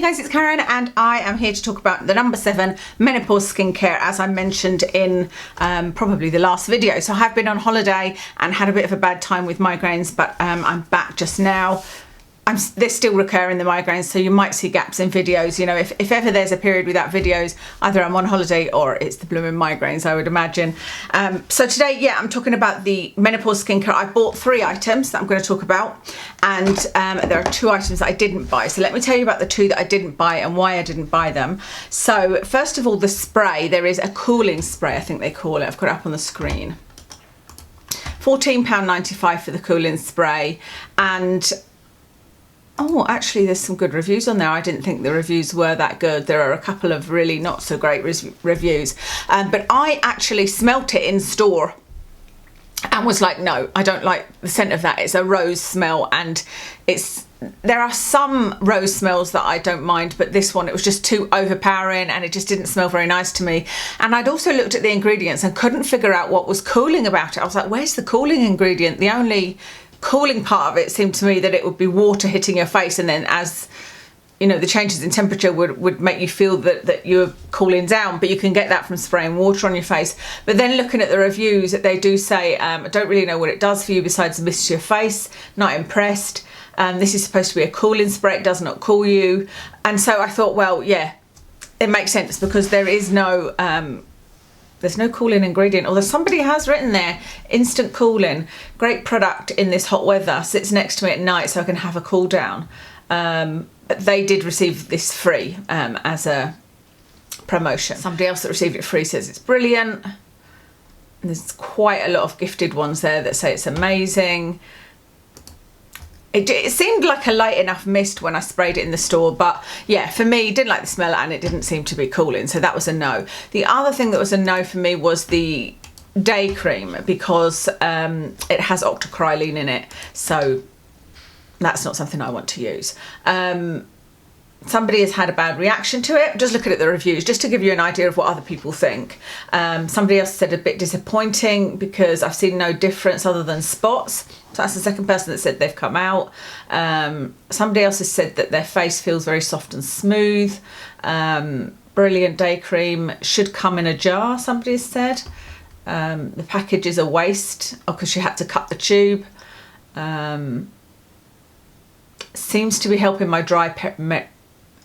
Hey guys, it's Karen and I am here to talk about the No7 Menopause Skincare, as I mentioned in probably the last video. So I have been on holiday and had a bit of a bad time with migraines, but I'm back just now. They're still recurring, the migraines, so you might see gaps in videos. You know, if ever there's a period without videos, either I'm on holiday or it's the blooming migraines, I would imagine. So today, yeah, I'm talking about the menopause skincare. I bought 3 items that I'm going to talk about, and there are 2 items that I didn't buy. So let me tell you about the 2 that I didn't buy and why I didn't buy them. So first of all, the spray. There is a cooling spray, I think they call it. I've got it up on the screen. £14.95 for the cooling spray, and oh, actually there's some good reviews on there. I didn't think the reviews were that good. There are a couple of really not so great reviews, but I actually smelt it in store and was like, no, I don't like the scent of that. It's a rose smell, and there are some rose smells that I don't mind, but this one, it was just too overpowering and it just didn't smell very nice to me. And I'd also looked at the ingredients and couldn't figure out what was cooling about it. I was like, where's the cooling ingredient? The only cooling part of it seemed to me that it would be water hitting your face, and then as you know, the changes in temperature would make you feel that you're cooling down, but you can get that from spraying water on your face. But then looking at the reviews, they do say, I don't really know what it does for you besides mist your face, not impressed. This is supposed to be a cooling spray, it does not cool you. And so I thought, well, yeah, it makes sense because there is no there's no cooling ingredient, although somebody has written there, instant cooling, great product in this hot weather, sits next to me at night so I can have a cool down. They did receive this free as a promotion. Somebody else that received it free says it's brilliant. There's quite a lot of gifted ones there that say it's amazing. It seemed like a light enough mist when I sprayed it in the store, but yeah, for me, didn't like the smell and it didn't seem to be cooling, so that was a no. The other thing that was a no for me was the day cream, because it has octocrylene in it, so that's not something I want to use. Somebody has had a bad reaction to it. Just looking at the reviews, just to give you an idea of what other people think. Somebody else said a bit disappointing because I've seen no difference other than spots. So that's the second person that said they've come out. Somebody else has said that their face feels very soft and smooth. Brilliant day cream, should come in a jar, somebody has said. The package is a waste, because she had to cut the tube. Seems to be helping my dry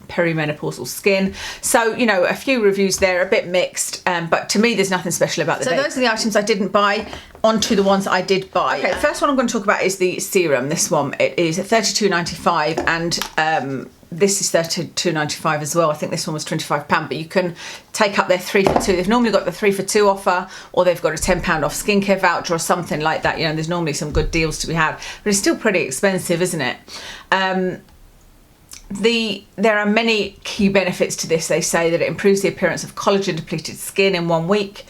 perimenopausal skin. So, you know, a few reviews there, a bit mixed, but to me there's nothing special about the day. So those are the items I didn't buy. On to the ones I did buy. Okay, the first one I'm going to talk about is the serum. This one, it is $32.95, and this is $32.95 as well. I think this one was £25, but you can take up their 3 for 2. They've normally got the 3 for 2 offer, or they've got a £10 off skincare voucher or something like that. You know, there's normally some good deals to be had, but it's still pretty expensive, isn't it? There are many key benefits to this. They say that it improves the appearance of collagen depleted skin in 1 week,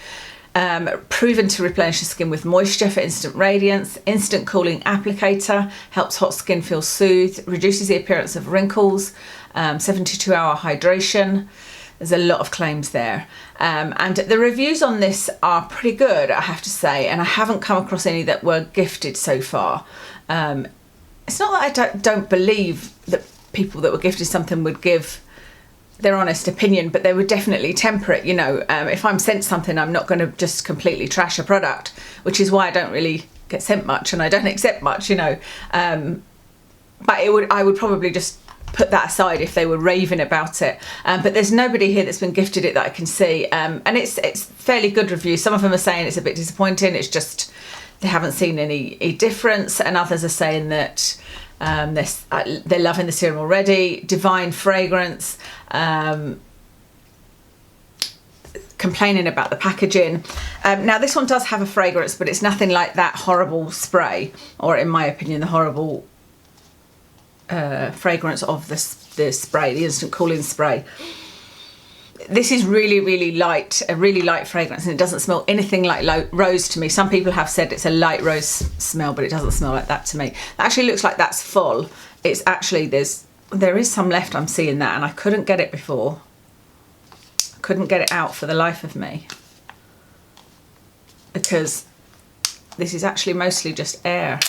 proven to replenish the skin with moisture for instant radiance, instant cooling applicator, helps hot skin feel soothed, reduces the appearance of wrinkles, 72-hour hydration. There's a lot of claims there, and the reviews on this are pretty good, I have to say, and I haven't come across any that were gifted so far. It's not that I don't believe that people that were gifted something would give their honest opinion, but they would definitely temper it. You know, if I'm sent something, I'm not going to just completely trash a product, which is why I don't really get sent much and I don't accept much, you know. But I would probably just put that aside if they were raving about it. But there's nobody here that's been gifted it that I can see, and it's fairly good reviews. Some of them are saying it's a bit disappointing, it's just they haven't seen any difference, and others are saying that they're loving the serum already. Divine fragrance, complaining about the packaging. Now this one does have a fragrance, but it's nothing like that horrible spray, or in my opinion the horrible fragrance of the spray, the instant cooling spray. This is really light, a really light fragrance, and it doesn't smell anything like rose to me. Some people have said it's a light rose smell, but it doesn't smell like that to me. It actually looks like that's full. It's actually, there is some left, I'm seeing that, and I couldn't get it before. Couldn't get it out for the life of me, because this is actually mostly just air.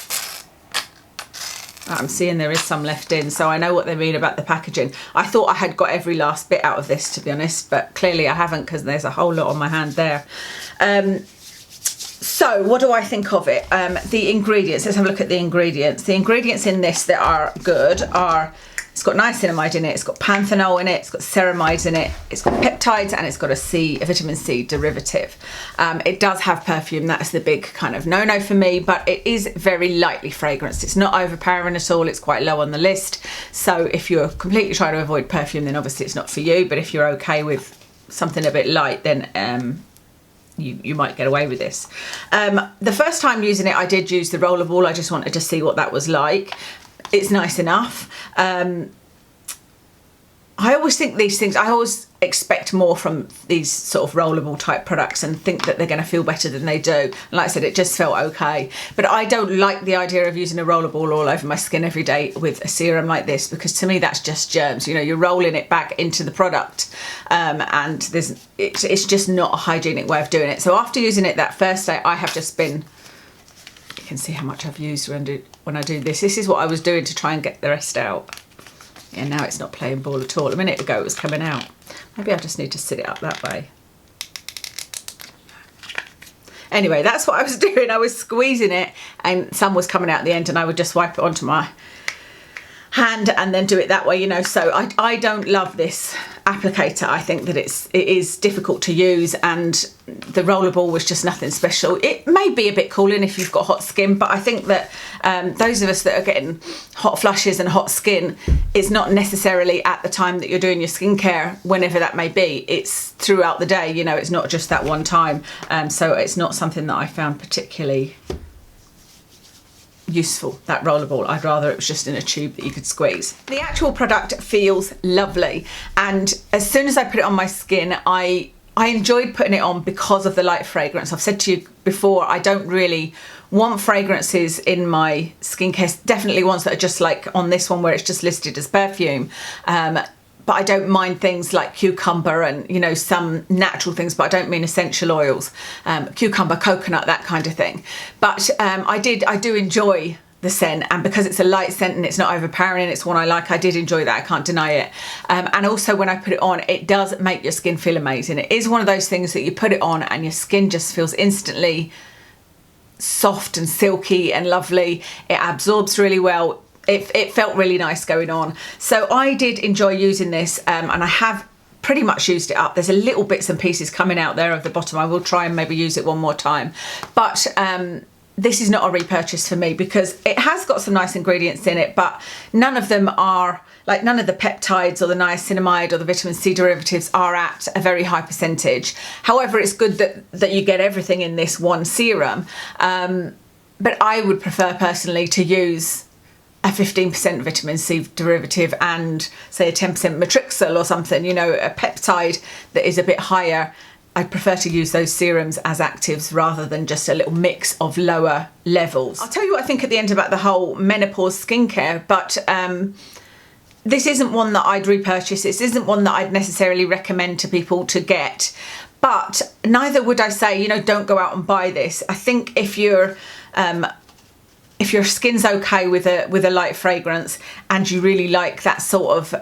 I'm seeing there is some left in, so I know what they mean about the packaging. I thought I had got every last bit out of this, to be honest, but clearly I haven't, because there's a whole lot on my hand there. So what do I think of it? The ingredients, let's have a look at the ingredients. The ingredients in this that are good are, it's got niacinamide in it, it's got panthenol in it, it's got ceramides in it, it's got peptides, and it's got a vitamin C derivative. It does have perfume, that's the big kind of no-no for me, but it is very lightly fragranced. It's not overpowering at all, it's quite low on the list. So if you're completely trying to avoid perfume, then obviously it's not for you, but if you're okay with something a bit light, then you might get away with this. The first time using it, I did use the rollerball. I just wanted to see what that was like. It's nice enough. I always think these things, I always expect more from these sort of rollerball type products and think that they're going to feel better than they do. And like I said, it just felt okay. But I don't like the idea of using a rollerball all over my skin every day with a serum like this, because to me that's just germs. You know, you're rolling it back into the product, and it's just not a hygienic way of doing it. So after using it that first day, I have just been, you can see how much I've used when I do this. This is what I was doing to try and get the rest out. And now it's not playing ball at all. A minute ago it was coming out. Maybe I just need to sit it up that way. Anyway, that's what I was doing. I was squeezing it and some was coming out at the end, and I would just wipe it onto my hand and then do it that way, you know. So I don't love this applicator. I think that it is difficult to use, and the rollerball was just nothing special. It may be a bit cooling if you've got hot skin, but I think that those of us that are getting hot flushes and hot skin, it's not necessarily at the time that you're doing your skincare, whenever that may be. It's throughout the day, you know, it's not just that one time. So it's not something that I found particularly useful, that rollerball. I'd rather it was just in a tube that you could squeeze. The actual product feels lovely, and as soon as I put it on my skin, I enjoyed putting it on because of the light fragrance. I've said to you before, I don't really want fragrances in my skincare, definitely ones that are just like on this one where it's just listed as perfume. But I don't mind things like cucumber and, you know, some natural things, but I don't mean essential oils, cucumber, coconut, that kind of thing. But I do enjoy the scent, and because it's a light scent and it's not overpowering and it's one I like, I did enjoy that, I can't deny it. And also when I put it on, it does make your skin feel amazing. It is one of those things that you put it on and your skin just feels instantly soft and silky and lovely. It absorbs really well. It felt really nice going on. So I did enjoy using this, and I have pretty much used it up. There's a little bits and pieces coming out there of the bottom. I will try and maybe use it one more time. But this is not a repurchase for me, because it has got some nice ingredients in it, but none of them are, like none of the peptides or the niacinamide or the vitamin C derivatives are at a very high percentage. However, it's good that you get everything in this one serum. But I would prefer personally to use a 15% vitamin C derivative and say a 10% matrixyl or something, you know, a peptide that is a bit higher. I prefer to use those serums as actives rather than just a little mix of lower levels. I'll tell you what I think at the end about the whole menopause skincare, but this isn't one that I'd repurchase. This isn't one that I'd necessarily recommend to people to get, but neither would I say, you know, don't go out and buy this. I think if your skin's okay with a light fragrance and you really like that sort of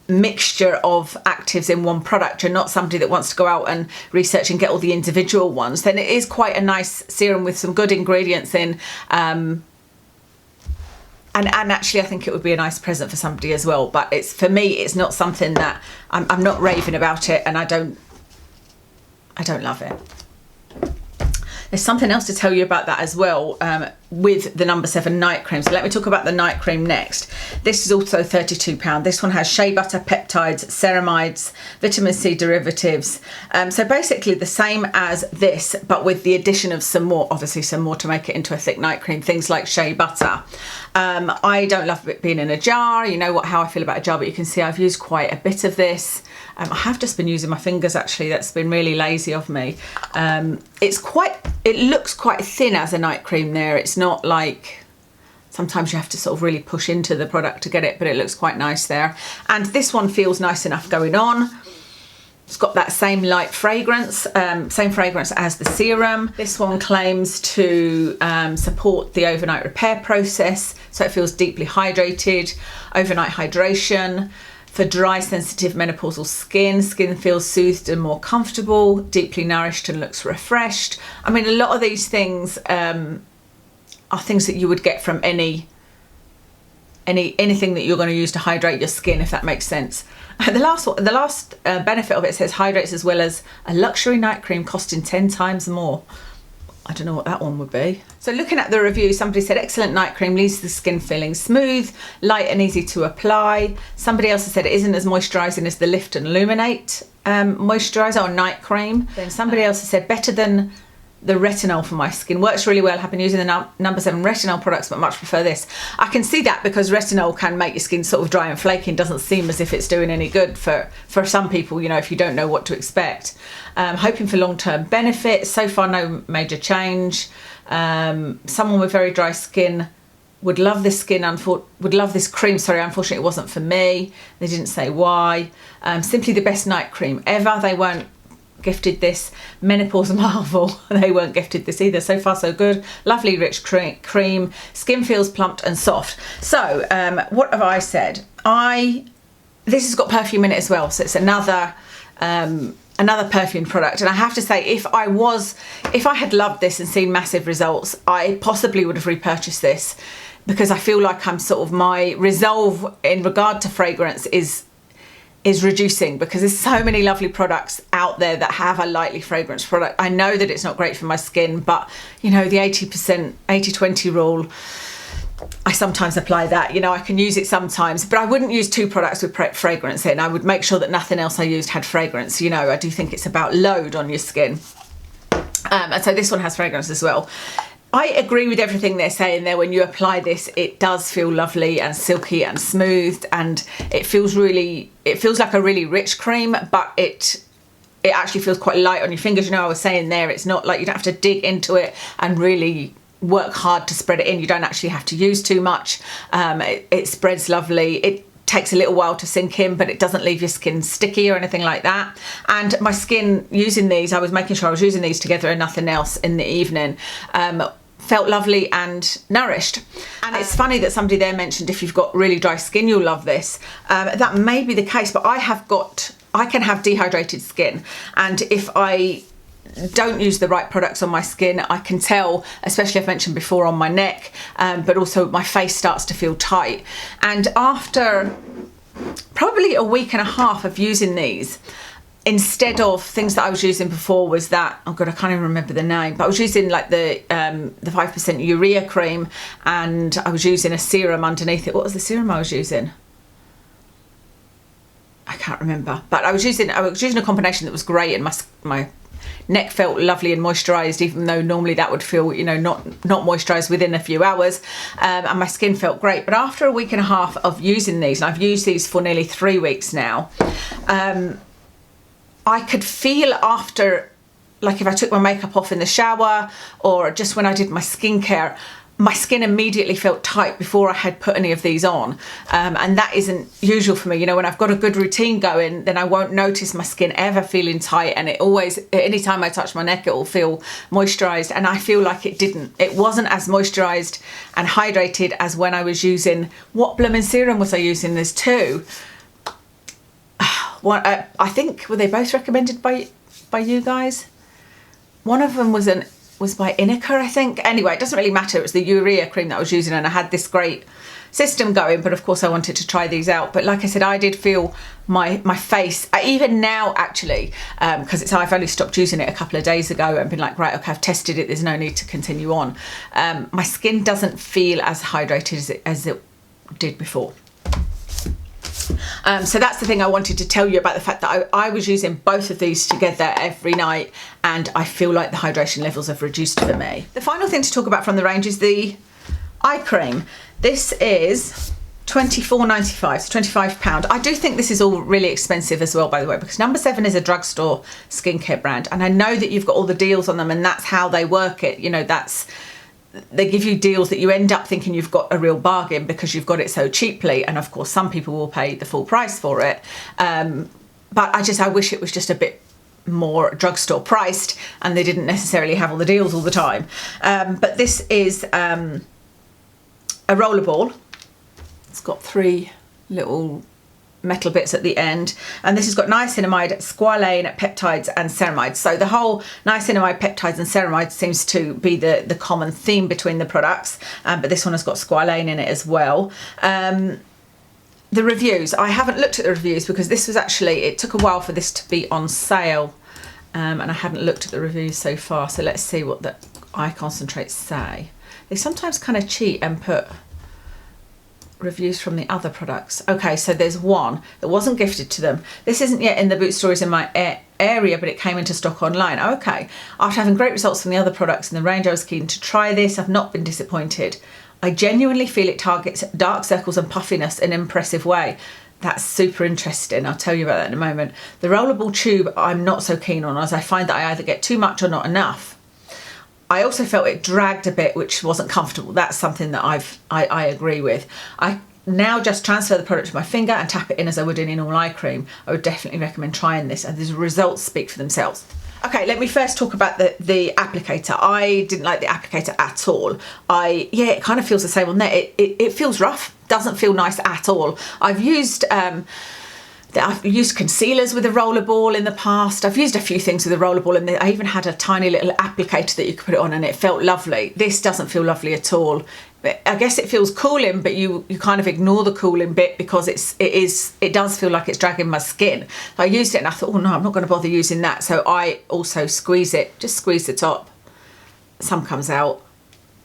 mixture of actives in one product, you're not somebody that wants to go out and research and get all the individual ones, then it is quite a nice serum with some good ingredients in. And actually I think it would be a nice present for somebody as well. But it's, for me, it's not something that I'm not raving about it, and I don't love it. There's something else to tell you about that as well, with the No7 night cream. So let me talk about the night cream next. This is also £32. This one has shea butter, peptides, ceramides, vitamin C derivatives. So basically the same as this, but with the addition of some more, obviously some more to make it into a thick night cream, things like shea butter. I don't love it being in a jar. You know how I feel about a jar, but you can see I've used quite a bit of this. I have just been using my fingers actually. That's been really lazy of me. It looks quite thin as a night cream there. It's not like, sometimes you have to sort of really push into the product to get it, but it looks quite nice there. And this one feels nice enough going on. It's got that same light fragrance, same fragrance as the serum. This one claims to support the overnight repair process, so it feels deeply hydrated, overnight hydration. For dry, sensitive menopausal skin, skin feels soothed and more comfortable, deeply nourished and looks refreshed. I mean, a lot of these things are things that you would get from anything that you're going to use to hydrate your skin, if that makes sense. The last benefit of it says hydrates as well as a luxury night cream costing 10 times more. I don't know what that one would be. So looking at the review, somebody said excellent night cream, leaves the skin feeling smooth, light and easy to apply. Somebody else has said it isn't as moisturising as the Lift and Illuminate moisturiser or night cream. Then somebody else has said better than the retinol for my skin, works really well. Have been using the No7 retinol products but much prefer this. I can see that because retinol can make your skin sort of dry and flaky and doesn't seem as if it's doing any good for some people, you know, if you don't know what to expect. Hoping for long-term benefits. So far no major change. Someone with very dry skin would love this would love this cream. Sorry, unfortunately it wasn't for me. They didn't say why. Simply the best night cream ever. They weren't gifted this. Menopause Marvel, they weren't gifted this either. So far so good. Lovely rich cream. Skin feels plumped and soft. So what have I said? This has got perfume in it as well, so it's another perfume product. And I have to say, if I had loved this and seen massive results, I possibly would have repurchased this, because I feel like I'm sort of, my resolve in regard to fragrance is reducing, because there's so many lovely products out there that have a lightly fragrance product. I know that it's not great for my skin, but you know, the 80-20 rule, I sometimes apply that. You know, I can use it sometimes, but I wouldn't use 2 products with fragrance in. I would make sure that nothing else I used had fragrance. You know, I do think it's about load on your skin. And so this one has fragrance as well. I agree with everything they're saying there. When you apply this, it does feel lovely and silky and smooth, and it feels like a really rich cream, but it actually feels quite light on your fingers. You know, I was saying there, it's not like you don't have to dig into it and really work hard to spread it in. You don't actually have to use too much. It spreads lovely. It takes a little while to sink in, but it doesn't leave your skin sticky or anything like that. And my skin, using these, I was making sure I was using these together and nothing else in the evening, felt lovely and nourished. And it's funny that somebody there mentioned if you've got really dry skin, you'll love this. That may be the case, but I can have dehydrated skin, and if I don't use the right products on my skin, I can tell, especially I've mentioned before on my neck, but also my face starts to feel tight. And after probably a week and a half of using these, instead of things that I was using before, was that, oh god, I can't even remember the name, but I was using like the 5% Urea Cream, and I was using a serum underneath it. What was the serum I was using? I can't remember, but I was using a combination that was great, and my neck felt lovely and moisturised, even though normally that would feel, you know, not moisturised within a few hours, and my skin felt great. But after a week and a half of using these, and I've used these for nearly 3 weeks now, I could feel after, like if I took my makeup off in the shower or just when I did my skincare, my skin immediately felt tight before I had put any of these on. And that isn't usual for me. You know, when I've got a good routine going, then I won't notice my skin ever feeling tight, and it always, anytime I touch my neck, it will feel moisturised, and I feel like it wasn't as moisturised and hydrated as when I was using, what blooming serum was I using? There's 2. I think, were they both recommended by you guys? One of them was by Inica, I think. Anyway, it doesn't really matter. It was the Urea Cream that I was using, and I had this great system going, but of course I wanted to try these out. But like I said, I did feel my face, even now actually, because I've only stopped using it a couple of days ago and been like, right, okay, I've tested it, there's no need to continue on. My skin doesn't feel as hydrated as it did before. So that's the thing I wanted to tell you about, the fact that I was using both of these together every night, and I feel like the hydration levels have reduced for me. The final thing to talk about from the range is the eye cream. This is £24.95, so £25. I do think this is all really expensive as well, by the way, because No7 is a drugstore skincare brand, and I know that you've got all the deals on them, and that's how they work it. You know, they give you deals that you end up thinking you've got a real bargain because you've got it so cheaply, and of course some people will pay the full price for it. but I wish it was just a bit more drugstore priced and they didn't necessarily have all the deals all the time. But this is a rollerball. It's got 3 little metal bits at the end, and this has got niacinamide, squalane, peptides and ceramides. So the whole niacinamide, peptides and ceramides seems to be the common theme between the products, but this one has got squalane in it as well. The reviews, I haven't looked at the reviews because this was actually, it took a while for this to be on sale, and I hadn't looked at the reviews so far. So let's see what the eye concentrates say. They sometimes kind of cheat and put reviews from the other products. Okay, so there's one that wasn't gifted to them. This isn't yet in the Boots stores in my area, but it came into stock online. Okay, after having great results from the other products in the range, I was keen to try this. I've not been disappointed. I genuinely feel it targets dark circles and puffiness in an impressive way. That's super interesting. I'll tell you about that in a moment. The rollerball tube I'm not so keen on, as I find that I either get too much or not enough. I also felt it dragged a bit, which wasn't comfortable. That's something that I agree with. I now just transfer the product to my finger and tap it in as I would in normal eye cream. I would definitely recommend trying this, and the results speak for themselves. Okay, let me first talk about the applicator. I didn't like the applicator at all. Yeah, it kind of feels the same on there. It feels rough, doesn't feel nice at all. I've used concealers with a rollerball in the past. I've used a few things with a rollerball, and I even had a tiny little applicator that you could put it on, and it felt lovely. This doesn't feel lovely at all. But I guess it feels cooling, but you kind of ignore the cooling bit because it does feel like it's dragging my skin. So I used it and I thought, oh no, I'm not going to bother using that. So I also squeeze it, just squeeze the top. Some comes out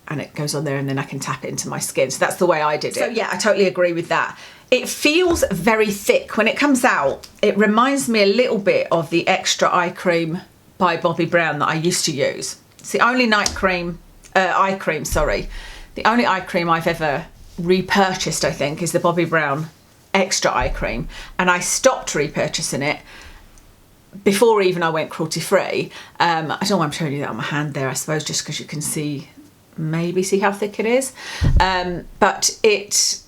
and it goes on there, and then I can tap it into my skin. So that's the way I did it. So yeah, I totally agree with that. It feels very thick when it comes out. It reminds me a little bit of the Extra Eye Cream by Bobbi Brown that I used to use. It's the only eye cream, sorry. The only eye cream I've ever repurchased, I think, is the Bobbi Brown Extra Eye Cream. And I stopped repurchasing it before even I went cruelty free. I don't know why I'm showing you that on my hand there, I suppose, just because you can maybe see how thick it is. But it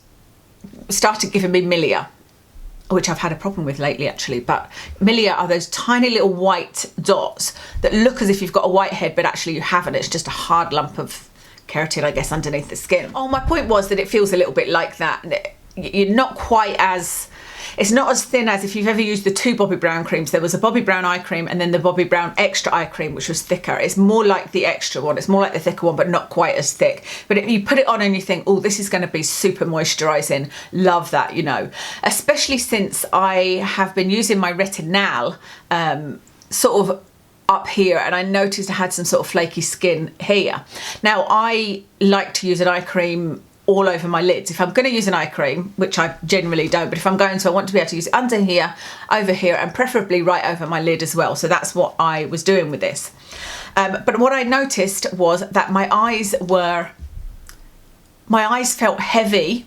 started giving me Milia, which I've had a problem with lately actually. But Milia are those tiny little white dots that look as if you've got a white head, but actually you haven't. It's just a hard lump of keratin, I guess, underneath the skin. Oh, my point was that it feels a little bit like that. You're not quite as, it's not as thin as if you've ever used the 2 Bobbi Brown creams. There was a Bobbi Brown eye cream and then the Bobbi Brown Extra Eye Cream, which was thicker. It's more like the extra one. It's more like the thicker one, but not quite as thick. But if you put it on and you think, oh, this is going to be super moisturising, love that, you know. Especially since I have been using my Retinal sort of up here, and I noticed I had some sort of flaky skin here. Now, I like to use an eye cream all over my lids. If I'm going to use an eye cream, which I generally don't, but if I'm going to, I want to be able to use it under here, over here, and preferably right over my lid as well. So that's what I was doing with this. But what I noticed was that my eyes felt heavy,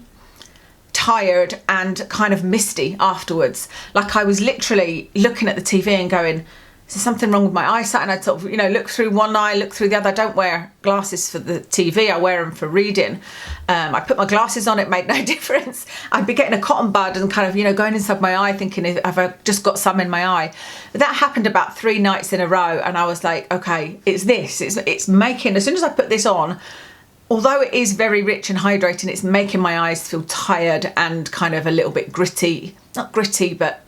tired, and kind of misty afterwards. Like I was literally looking at the TV and going, is there something wrong with my eyesight? And I'd sort of, you know, look through one eye, look through the other. I don't wear glasses for the TV, I wear them for reading. I put my glasses on, it made no difference. I'd be getting a cotton bud and kind of, you know, going inside my eye thinking, have I just got some in my eye? But that happened about 3 nights in a row, and I was like, okay, it's this. It's making, as soon as I put this on, although it is very rich and hydrating, it's making my eyes feel tired and kind of a little bit gritty. Not gritty, but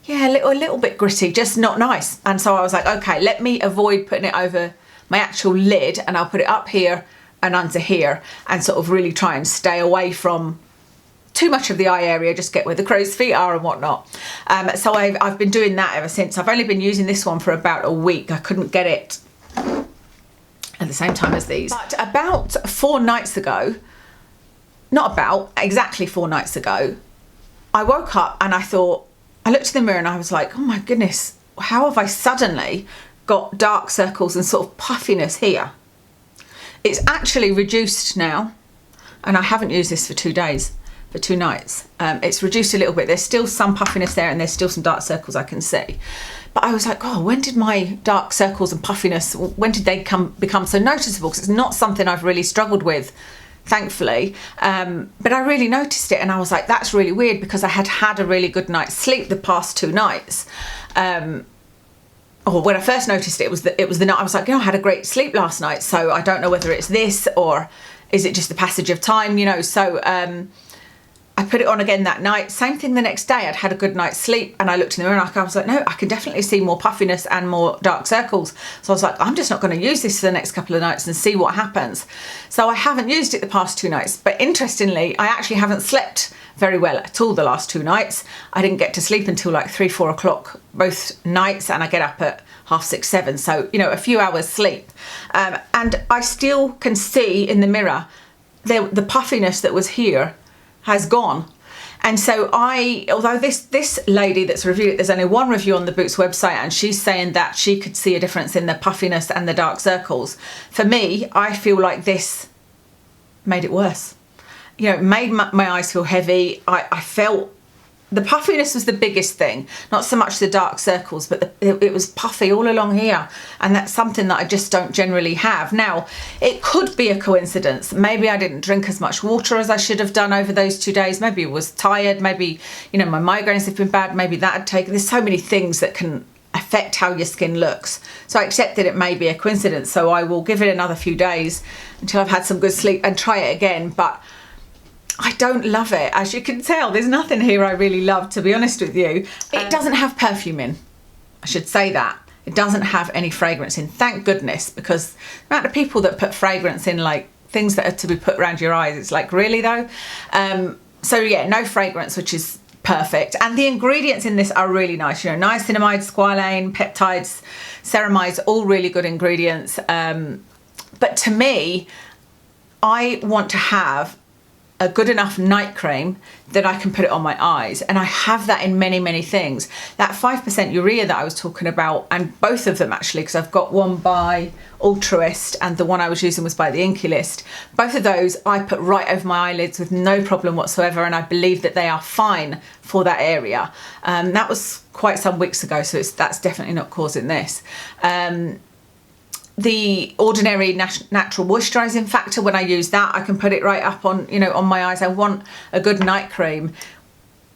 yeah, a little bit gritty, just not nice. And so I was like, okay, let me avoid putting it over my actual lid, and I'll put it up here and under here, and sort of really try and stay away from too much of the eye area, just get where the crow's feet are and whatnot. So I've been doing that ever since. I've only been using this one for about a week. I couldn't get it at the same time as these. But about 4 nights ago, not about, exactly 4 nights ago, I woke up and I thought, I looked in the mirror and I was like, oh my goodness, how have I suddenly got dark circles and sort of puffiness here? It's actually reduced now, and I haven't used this for 2 days, for 2 nights. It's reduced a little bit. There's still some puffiness there, and there's still some dark circles I can see. But I was like, oh, when did my dark circles and puffiness, when did they become so noticeable? Because it's not something I've really struggled with thankfully. But I really noticed it, and I was like, that's really weird, because I had had a really good night's sleep the past 2 nights. Or when I first noticed it, it was the night I was like, I had a great sleep last night, so I don't know whether it's this or is it just the passage of time, So I put it on again that night. Same thing the next day. I'd had a good night's sleep, and I looked in the mirror and I was like, no, I can definitely see more puffiness and more dark circles. So I was like, I'm just not going to use this for the next couple of nights and see what happens. So I haven't used it the past 2 nights. But interestingly, I actually haven't slept very well at all the last 2 nights. I didn't get to sleep until like 3-4 o'clock both nights, and I get up at 6:30, 7. So, a few hours sleep. And I still can see in the mirror the puffiness that was here has gone. And so although this lady that's reviewed it, there's only one review on the Boots website, and she's saying that she could see a difference in the puffiness and the dark circles. For me, I feel like this made it worse. It made my eyes feel heavy. I felt the puffiness was the biggest thing, not so much the dark circles, but it was puffy all along here, and that's something that I just don't generally have. Now, it could be a coincidence. Maybe I didn't drink as much water as I should have done over those 2 days. Maybe I was tired. Maybe, my migraines have been bad. Maybe that had taken. There's so many things that can affect how your skin looks. So I accept that it may be a coincidence. So I will give it another few days until I've had some good sleep and try it again. But I don't love it. As you can tell, there's nothing here I really love, to be honest with you. It doesn't have perfume in. I should say that. It doesn't have any fragrance in, thank goodness, because the amount of people that put fragrance in, like things that are to be put around your eyes, it's like, really though? So yeah, no fragrance, which is perfect. And the ingredients in this are really nice. Niacinamide, squalane, peptides, ceramides, all really good ingredients. But to me, I want to have a good enough night cream that I can put it on my eyes, and I have that in many things. That 5% urea that I was talking about, and both of them actually, because I've got one by Altruist and the one I was using was by the Inky List. Both of those I put right over my eyelids with no problem whatsoever, and I believe that they are fine for that area. That was quite some weeks ago, so that's definitely not causing this. The ordinary natural moisturising factor, when I use that, I can put it right up on, on my eyes. I want a good night cream,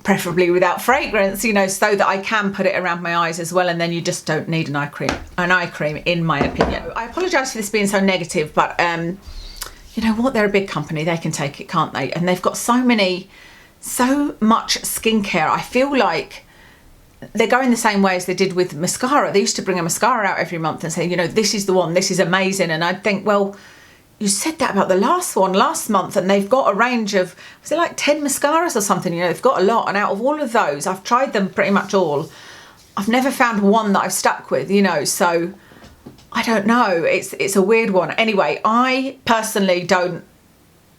preferably without fragrance, so that I can put it around my eyes as well, and then you just don't need an eye cream, in my opinion. I apologise for this being so negative, but you know what? They're a big company. They can take it, can't they? And they've got so much skincare. I feel like they're going the same way as they did with mascara. They used to bring a mascara out every month and say, this is the one, this is amazing. And I'd think, well, you said that about the last one last month, and they've got a range of, was it like 10 mascaras or something? They've got a lot. And out of all of those, I've tried them pretty much all. I've never found one that I've stuck with, so I don't know. It's a weird one. Anyway, I personally don't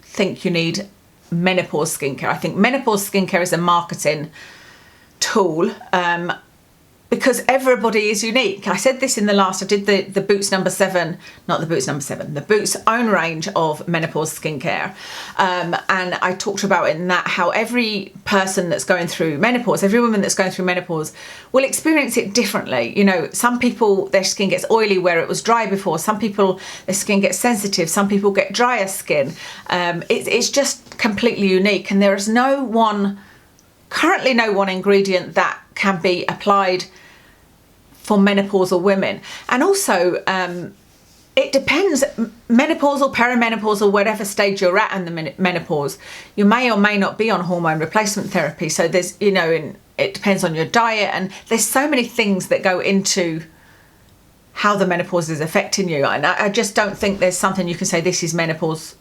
think you need menopause skincare. I think menopause skincare is a marketing tool, because everybody is unique. I said this in the last, I did the Boots No7, not the Boots No7, the Boots own range of menopause skincare, and I talked about in that how every person that's going through menopause, every woman that's going through menopause will experience it differently. Some people, their skin gets oily where it was dry before. Some people, their skin gets sensitive. Some people get drier skin. It's just completely unique, and there is currently no one ingredient that can be applied for menopausal women. And also, it depends, menopausal, perimenopausal, whatever stage you're at in the menopause, you may or may not be on hormone replacement therapy. So there's, it depends on your diet, and there's so many things that go into how the menopause is affecting you. And I just don't think there's something you can say this is menopause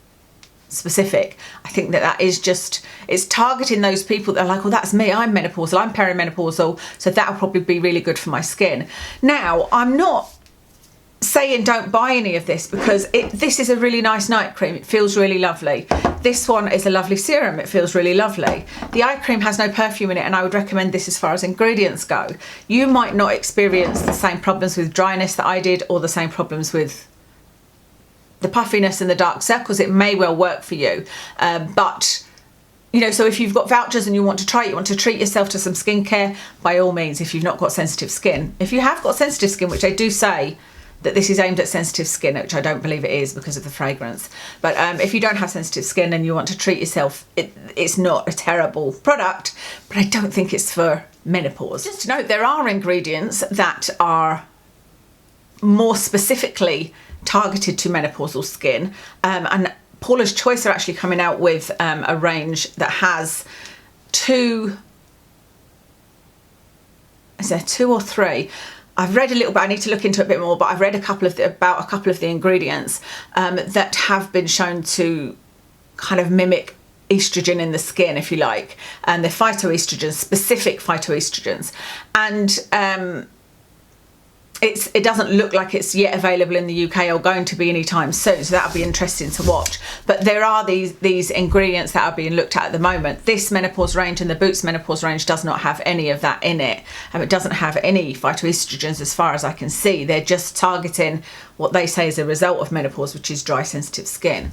specific. I think that is just, it's targeting those people that are like, well, that's me, I'm menopausal, I'm perimenopausal, so that'll probably be really good for my skin. Now, I'm not saying don't buy any of this, because this is a really nice night cream. It feels really lovely. This one is a lovely serum. It feels really lovely. The eye cream has no perfume in it, and I would recommend this as far as ingredients go. You might not experience the same problems with dryness that I did, or the same problems with the puffiness and the dark circles. It may well work for you, but so if you've got vouchers and you want to try it, you want to treat yourself to some skincare, by all means. If you've not got sensitive skin, if you have got sensitive skin, which they do say that this is aimed at sensitive skin, which I don't believe it is because of the fragrance. But if you don't have sensitive skin and you want to treat yourself, it's not a terrible product, but I don't think it's for menopause. Just to note, there are ingredients that are more specifically targeted to menopausal skin, and Paula's Choice are actually coming out with a range that has is there 2 or 3? I've read a little bit, I need to look into it a bit more, but I've read about a couple of the ingredients that have been shown to kind of mimic estrogen in the skin, if you like, and they're phytoestrogens, specific phytoestrogens, and it doesn't look like it's yet available in the UK or going to be anytime soon, so that'll be interesting to watch. But there are these ingredients that are being looked at the moment. This menopause range and the Boots menopause range does not have any of that in it. It doesn't have any phytoestrogens as far as I can see. They're just targeting what they say is a result of menopause, which is dry, sensitive skin.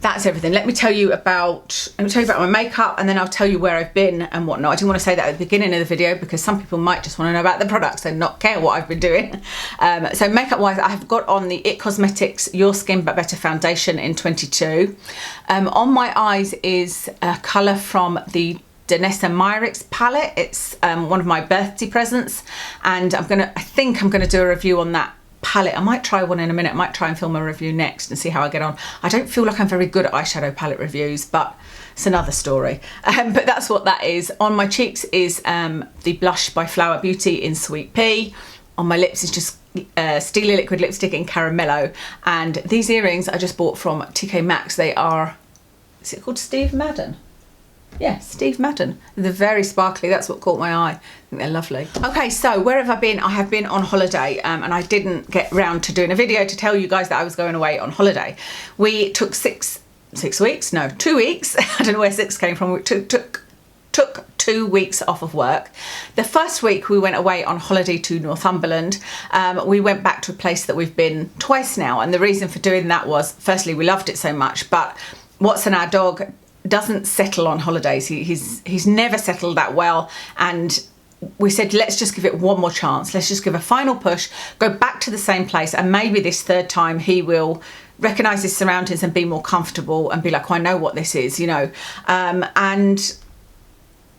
That's everything. Let me tell you about my makeup, and then I'll tell you where I've been and whatnot. I didn't want to say that at the beginning of the video because some people might just want to know about the products and not care what I've been doing. So makeup wise, I have got on the IT Cosmetics Your Skin But Better Foundation in 22. On my eyes is a colour from the Danessa Myricks palette. It's one of my birthday presents, and I think I'm gonna do a review on that palette. I might try one in a minute. I might try and film a review next and see how I get on. I don't feel like I'm very good at eyeshadow palette reviews, but it's another story. But that's what that is. On my cheeks is the blush by Flower Beauty in Sweet Pea. On my lips is just Stila liquid lipstick in Caramello. And these earrings I just bought from TK Maxx. They are, is it called Steve Madden? Yeah, Steve Madden. They're very sparkly. That's what caught my eye. I think they're lovely. Okay, so where have I been? I have been on holiday, and I didn't get round to doing a video to tell you guys that I was going away on holiday. We took 6 weeks? No, 2 weeks. I don't know where 6 came from. We took 2 weeks off of work. The first week we went away on holiday to Northumberland. We went back to a place that we've been twice now, and the reason for doing that was, firstly, we loved it so much, but Watson, our dog, doesn't settle on holidays. He's never settled that well, and we said, let's just give it one more chance. Let's just give a final push, go back to the same place, and maybe this third time he will recognise his surroundings and be more comfortable and be like, oh, I know what this is, you know. And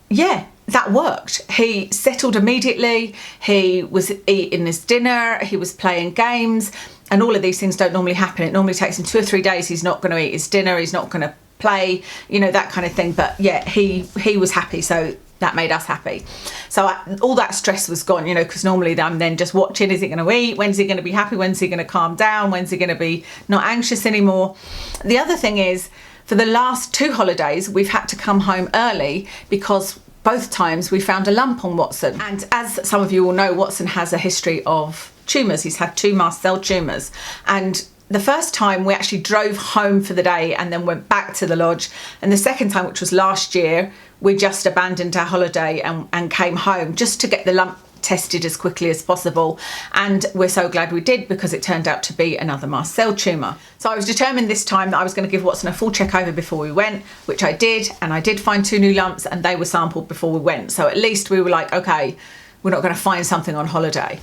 yeah, that worked. He settled immediately. He was eating his dinner, he was playing games, and all of these things don't normally happen. It normally takes him 2 or 3 days. He's not going to eat his dinner, he's not going to play, you know, that kind of thing. But yeah, he was happy, so that made us happy. So all that stress was gone, you know, because normally I'm then just watching, is he going to eat, when's he going to be happy, when's he going to calm down, when's he going to be not anxious anymore. The other thing is, for the last 2 holidays we've had to come home early because both times we found a lump on Watson. And as some of you will know, Watson has a history of tumours. He's had 2 mast cell tumours, and the first time we actually drove home for the day and then went back to the lodge, and the second time, which was last year, we just abandoned our holiday and came home just to get the lump tested as quickly as possible. And we're so glad we did, because it turned out to be another mast cell tumour. So I was determined this time that I was going to give Watson a full check over before we went, which I did, and I did find 2 new lumps, and they were sampled before we went. So at least we were like, okay, we're not going to find something on holiday.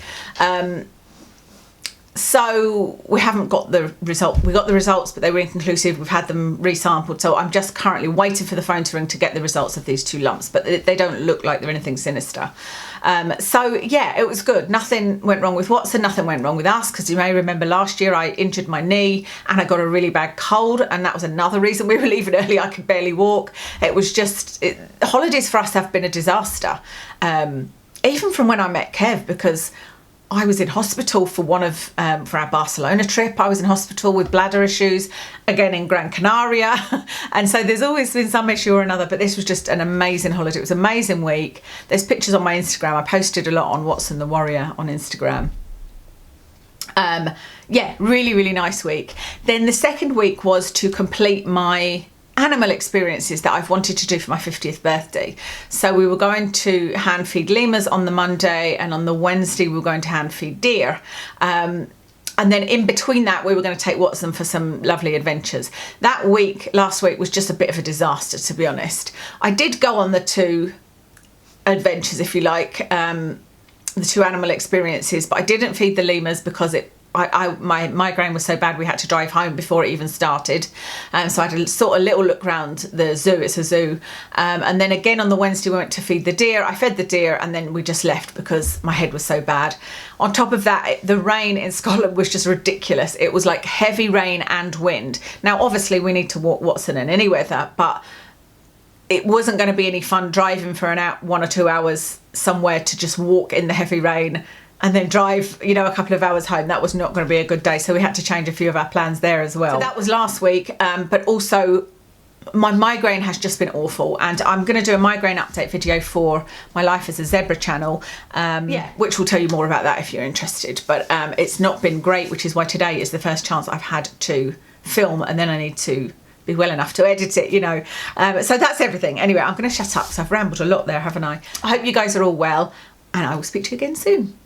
So we haven't got the result. We got the results, but they were inconclusive. We've had them resampled. So I'm just currently waiting for the phone to ring to get the results of these 2 lumps, but they don't look like they're anything sinister. So yeah, it was good. Nothing went wrong with Watson, nothing went wrong with us, because you may remember last year I injured my knee and I got a really bad cold, and that was another reason we were leaving early. I could barely walk. It was just, holidays for us have been a disaster. Even from when I met Kev, because I was in hospital for for our Barcelona trip. I was in hospital with bladder issues, again in Gran Canaria. And so there's always been some issue or another, but this was just an amazing holiday. It was an amazing week. There's pictures on my Instagram. I posted a lot on Watson the Warrior on Instagram. Yeah, really, really nice week. Then the second week was to complete my animal experiences that I've wanted to do for my 50th birthday. So we were going to hand feed lemurs on the Monday, and on the Wednesday we were going to hand feed deer. And then in between that we were going to take Watson for some lovely adventures. That week, last week, was just a bit of a disaster, to be honest. I did go on the 2 adventures, if you like, the 2 animal experiences, but I didn't feed the lemurs because my migraine was so bad we had to drive home before it even started, so I had a sort of little look around the zoo. It's a zoo, and then again on the Wednesday we went to feed the deer. I fed the deer and then we just left because my head was so bad. On top of that, the rain in Scotland was just ridiculous. It was like heavy rain and wind. Now obviously we need to walk Watson in any weather, but it wasn't going to be any fun driving for 1 or 2 hours somewhere to just walk in the heavy rain and then drive, you know, a couple of hours home. That was not going to be a good day, so we had to change a few of our plans there as well. So that was last week, but also my migraine has just been awful, and I'm going to do a migraine update video for my Life as a Zebra channel, which will tell you more about that if you're interested. But it's not been great, which is why today is the first chance I've had to film, and then I need to be well enough to edit it, you know. So that's everything. Anyway, I'm going to shut up because I've rambled a lot there, haven't I? I hope you guys are all well, and I will speak to you again soon.